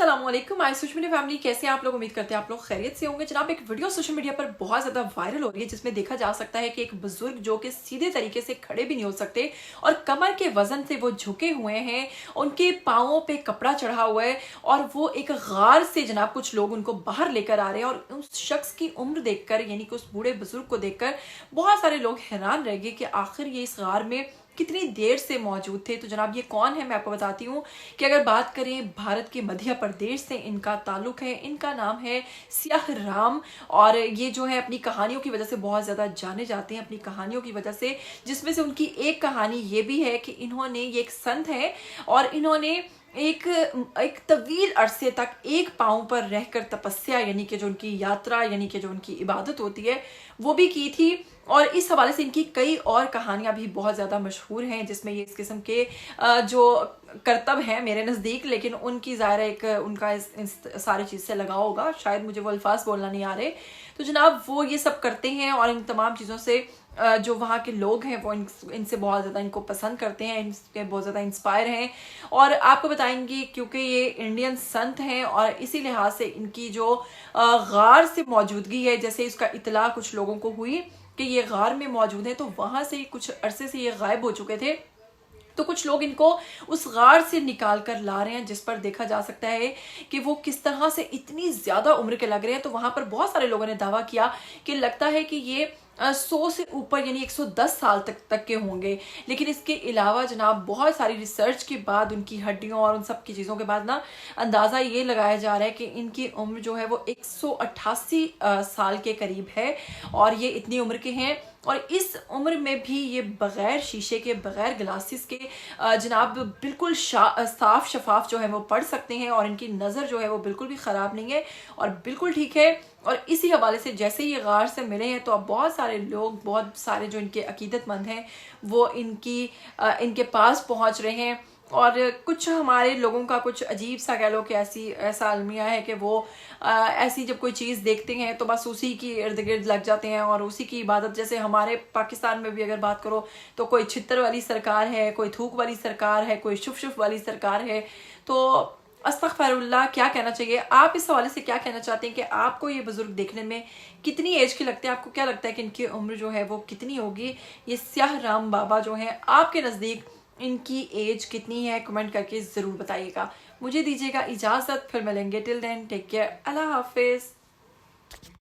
अस्सलाम वालेकुम। आई social media family, कैसे हैं आप लोग? उम्मीद करते हैं आप लोग खैरियत से होंगे। जनाब, एक वीडियो सोशल मीडिया पर बहुत ज़्यादा वायरल हो रही है जिसमें देखा जा सकता है कि एक बुजुर्ग जो कि सीधे तरीके से खड़े भी नहीं हो सकते और कमर के वजन से वो झुके हुए हैं, उनके पाँवों पे कपड़ा चढ़ा हुआ है और वो एक गार से जनाब कुछ लोग उनको बाहर लेकर आ रहे हैं। और उस शख्स की उम्र देखकर, यानी कि उस बूढ़े बुजुर्ग को देखकर बहुत सारे लोग हैरान रह गए कि आखिर ये इस गार में कितनी देर से मौजूद थे। तो जनाब, ये कौन है मैं आपको बताती हूँ कि अगर बात करें भारत के मध्य प्रदेश से इनका ताल्लुक है। इनका नाम है सियाह राम और ये जो है अपनी कहानियों की वजह से बहुत ज़्यादा जाने जाते हैं, अपनी कहानियों की वजह से, जिसमें से उनकी एक कहानी ये भी है कि इन्होंने, ये एक संत है और इन्होंने एक एक तवील अरसे तक एक पाँव पर रहकर तपस्या, यानी कि जो उनकी यात्रा, यानी कि जो उनकी इबादत होती है, वो भी की थी। और इस हवाले से इनकी कई और कहानियां भी बहुत ज़्यादा मशहूर हैं जिसमें ये इस किस्म के जो करतब हैं मेरे नज़दीक, लेकिन उनकी ज़ाहिर एक उनका इस सारी चीज़ से लगाव होगा, शायद मुझे वो अल्फाज बोलना नहीं आ रहे। तो जनाब, वो ये सब करते हैं और इन तमाम चीज़ों से जो वहाँ के लोग हैं वो इनसे बहुत ज़्यादा इनको पसंद करते हैं, इनसे बहुत ज़्यादा इंस्पायर हैं। और आपको बताएंगे क्योंकि ये इंडियन संत हैं और इसी लिहाज से इनकी जो गार से मौजूदगी है, जैसे इसका इतला कुछ लोगों को हुई कि ये गार में मौजूद है, तो वहाँ से कुछ अरसे से ये गायब हो चुके थे। तो कुछ लोग इनको उस गार से निकाल कर ला रहे हैं, जिस पर देखा जा सकता है कि वो किस तरह से इतनी ज्यादा उम्र के लग रहे हैं। तो वहां पर बहुत सारे लोगों ने दावा किया कि लगता है कि ये 100 से ऊपर, यानी 110 साल तक के होंगे। लेकिन इसके अलावा जनाब, बहुत सारी रिसर्च के बाद, उनकी हड्डियों और उन सब की चीज़ों के बाद ना अंदाज़ा ये लगाया जा रहा है कि इनकी उम्र जो है वो 188 साल के करीब है और ये इतनी उम्र के हैं। और इस उम्र में भी ये बगैर शीशे के, बगैर ग्लासेस के जनाब बिल्कुल साफ शफाफ जो है वो पढ़ सकते हैं और इनकी नज़र जो है वो बिल्कुल भी ख़राब नहीं है और बिल्कुल ठीक है। और इसी हवाले से जैसे ये गार से मिले हैं तो अब बहुत सारे लोग, बहुत सारे जो इनके अकीदतमंद हैं वो इनके पास पहुंच रहे हैं। और कुछ हमारे लोगों का कुछ अजीब सा, कह लो कि ऐसा अलमिया है कि वो ऐसी जब कोई चीज़ देखते हैं तो बस उसी की इर्द गिर्द लग जाते हैं और उसी की इबादत। जैसे हमारे पाकिस्तान में भी अगर बात करो तो कोई छित्तर वाली सरकार है, कोई थूक वाली सरकार है, कोई शुफ शुफ वाली सरकार है। तो अस्तगफिरुल्लाह, क्या कहना चाहिए? आप इस हवाले से क्या कहना चाहते हैं कि आपको ये बुजुर्ग देखने में कितनी एज के लगते हैं? आपको क्या लगता है कि इनकी उम्र जो है वो कितनी होगी? ये सियाह राम बाबा जो हैं, आपके नज़दीक इनकी एज कितनी है? कमेंट करके ज़रूर बताइएगा। मुझे दीजिएगा इजाज़त, फिर मिलेंगे। टिल देन टेक केयर, अल्लाह हाफिज़।